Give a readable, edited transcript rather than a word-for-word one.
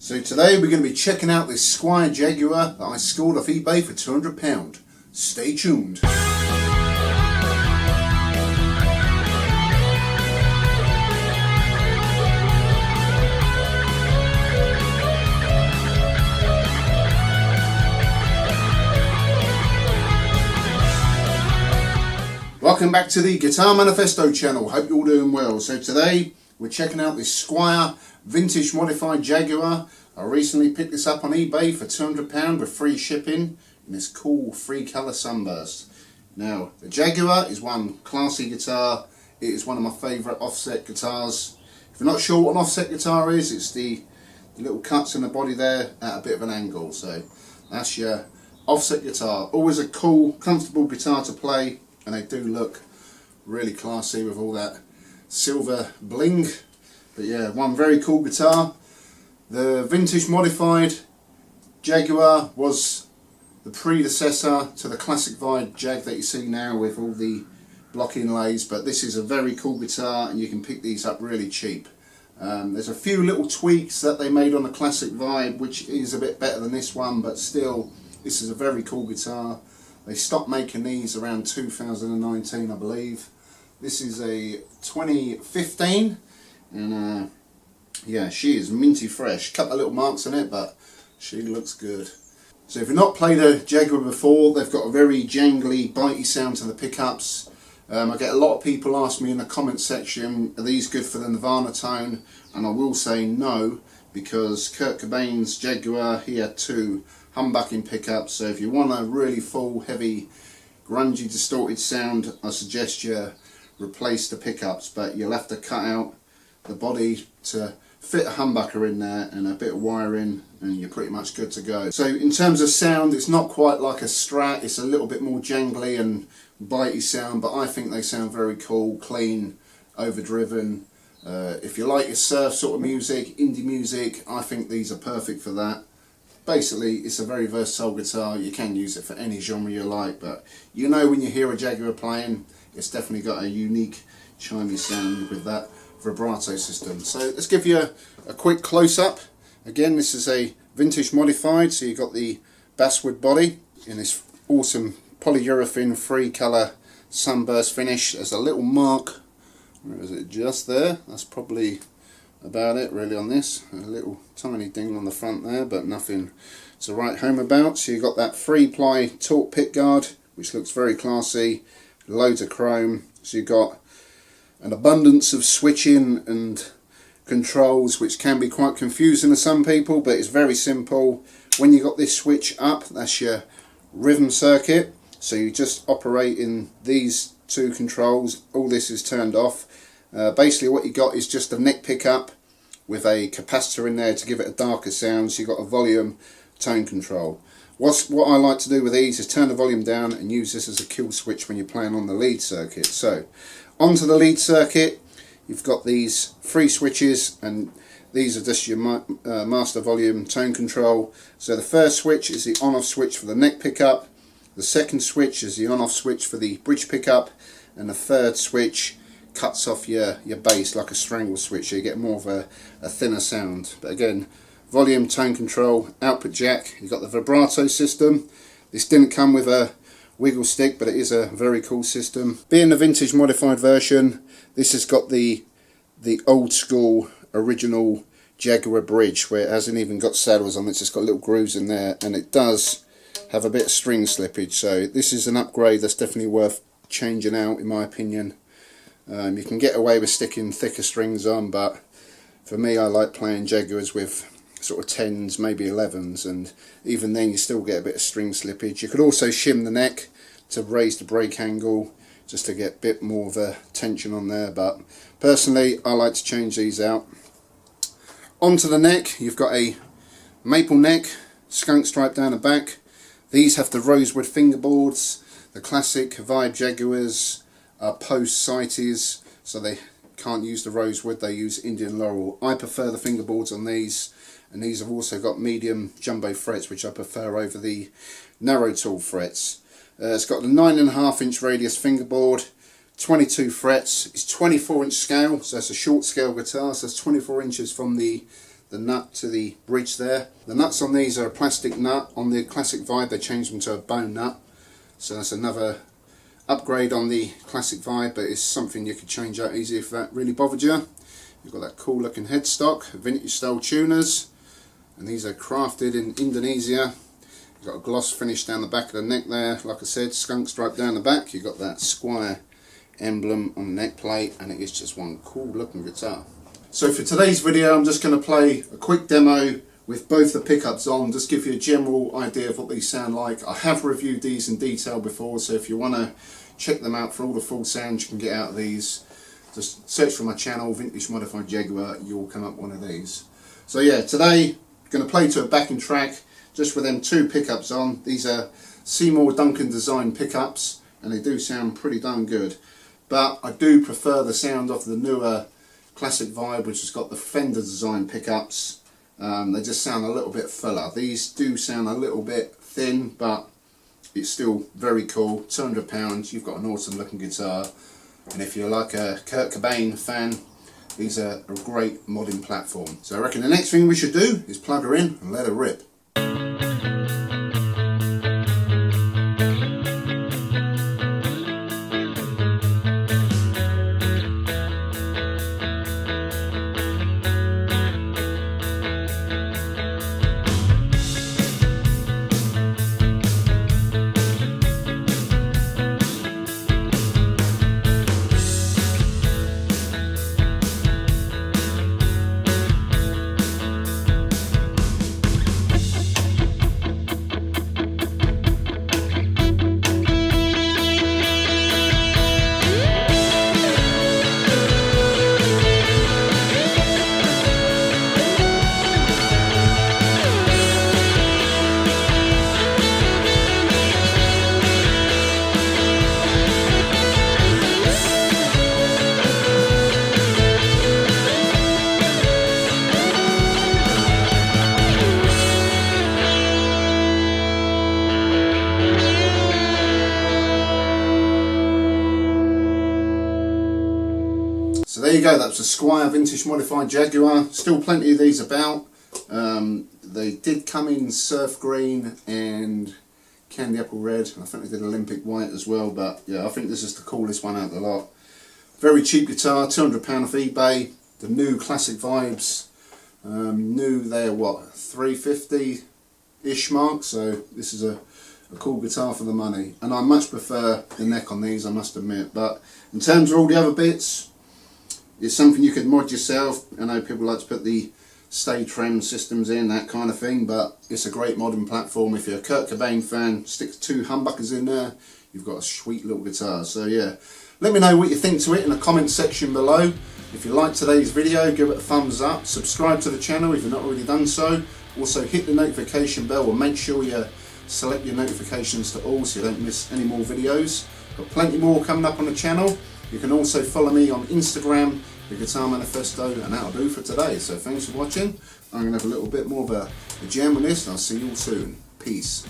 So today we're going to be checking out this Squier Jaguar that I scored off eBay for £200. Stay tuned. Welcome back to the Guitar Manifesto channel. Hope you're all doing well. So today we're checking out this Squier Vintage Modified Jaguar. I recently picked this up on eBay for £200 with free shipping in this cool 3-colour sunburst. Now the Jaguar is one classy guitar. It is one of my favourite offset guitars. If you're not sure what an offset guitar is, it's the little cuts in the body there at a bit of an angle. So that's your offset guitar. Always a cool, comfortable guitar to play. And they do look really classy with all that silver bling. But yeah, one very cool guitar. The Vintage Modified Jaguar was the predecessor to the classic Vibe Jag that you see now with all the block inlays. But this is a very cool guitar and you can pick these up really cheap. There's a few little tweaks that they made on the classic Vibe which is a bit better than this one, but still this is a very cool guitar. They stopped making these around 2019, I believe. This is a 2015, and yeah, she is minty fresh. Couple of little marks on it, but she looks good. So if you've not played a Jaguar before, they've got a very jangly, bitey sound to the pickups. I get a lot of people ask me in the comment section, are these good for the Nirvana Tone? And I will say no, because Kurt Cobain's Jaguar, he had two humbucking pickups, so if you want a really full, heavy, grungy, distorted sound, I suggest you replace the pickups, but you'll have to cut out the body to fit a humbucker in there and a bit of wiring and you're pretty much good to go. So in terms of sound, it's not quite like a Strat, it's a little bit more jangly and bitey sound, but I think they sound very cool, clean, overdriven. If you like your surf sort of music, indie music, I think these are perfect for that. Basically, it's a very versatile guitar. You can use it for any genre you like, but you know when you hear a Jaguar playing, it's definitely got a unique chimey sound with that vibrato system. So let's give you a quick close-up. Again, this is a Vintage Modified, so you've got the basswood body in this awesome polyurethane 3-colour sunburst finish. There's a little mark, where is it, just there? That's probably about it really on this. A little tiny ding on the front there, but nothing to write home about. So you've got that 3-ply taut pick guard, which looks very classy, loads of chrome. So you've got an abundance of switching and controls, which can be quite confusing to some people, but it's very simple. When you got this switch up, that's your rhythm circuit, so you just operate in these two controls. All this is turned off. Basically what you got is just a neck pickup with a capacitor in there to give it a darker sound, so you've got a volume tone control. What I like to do with these is turn the volume down and use this as a kill switch when you're playing on the lead circuit. So onto the lead circuit, you've got these 3 switches, and these are just your master volume tone control. So the first switch is the on-off switch for the neck pickup, the second switch is the on-off switch for the bridge pickup, and the third switch cuts off your bass like a strangle switch, so you get more of a thinner sound. But again, volume, tone control, output jack. You've got the vibrato system. This didn't come with a wiggle stick, but it is a very cool system. Being the Vintage Modified version, this has got the old school original Jaguar bridge, where it hasn't even got saddles on it, it's just got little grooves in there, and it does have a bit of string slippage, so this is an upgrade that's definitely worth changing out in my opinion. You can get away with sticking thicker strings on, but for me I like playing Jaguars with sort of 10s, maybe 11s, and even then you still get a bit of string slippage. You could also shim the neck to raise the break angle just to get a bit more of a tension on there, but personally I like to change these out. Onto the neck, you've got a maple neck, skunk stripe down the back. These have the rosewood fingerboards. The classic Vibe Jaguars are post-sighties, so they can't use the rosewood, they use Indian laurel. I prefer the fingerboards on these, and these have also got medium jumbo frets, which I prefer over the narrow tool frets. It's got a 9.5-inch radius fingerboard, 22 frets. It's 24-inch scale, so it's a short scale guitar, so it's 24 inches from the the nut to the bridge there. The nuts on these are a plastic nut. On the classic Vibe they changed them to a bone nut, so that's another upgrade on the classic Vibe, but it's something you could change out easy if that really bothered you. You've got that cool looking headstock, vintage style tuners, and these are crafted in Indonesia. You've got a gloss finish down the back of the neck there, like I said, skunk stripe down the back. You've got that Squier emblem on the neck plate, and it is just one cool looking guitar. So for today's video I'm just going to play a quick demo with both the pickups on, just give you a general idea of what these sound like. I have reviewed these in detail before, so if you want to check them out for all the full sounds you can get out of these, just search for my channel, Vintage Modified Jaguar, you'll come up one of these. So yeah, today I'm going to play to a backing track just with them two pickups on. These are Seymour Duncan design pickups and they do sound pretty darn good, but I do prefer the sound of the newer classic Vibe, which has got the Fender design pickups. They just sound a little bit fuller. These do sound a little bit thin, but it's still very cool. £200, you've got an awesome looking guitar, and if you're like a Kurt Cobain fan, these are a great modding platform. So I reckon the next thing we should do is plug her in and let her rip. So there you go, that was a Squier Vintage Modified Jaguar. Still plenty of these about. They did come in surf green and candy apple red. I think they did Olympic white as well, but yeah, I think this is the coolest one out of the lot. Very cheap guitar, £200 off eBay. The new classic Vibes, new they're what, 350-ish mark, so this is a cool guitar for the money. And I much prefer the neck on these, I must admit, but in terms of all the other bits, it's something you could mod yourself. I know people like to put the stay trem systems in, that kind of thing, but it's a great modding platform. If you're a Kurt Cobain fan, stick 2 humbuckers in there, you've got a sweet little guitar. So yeah, let me know what you think to it in the comment section below. If you liked today's video, give it a thumbs up, subscribe to the channel if you've not already done so. Also hit the notification bell, and make sure you select your notifications to all so you don't miss any more videos. Got plenty more coming up on the channel. You can also follow me on Instagram, the Guitar Manifesto, and that'll do for today. So thanks for watching. I'm going to have a little bit more of a jam on this, and I'll see you all soon. Peace.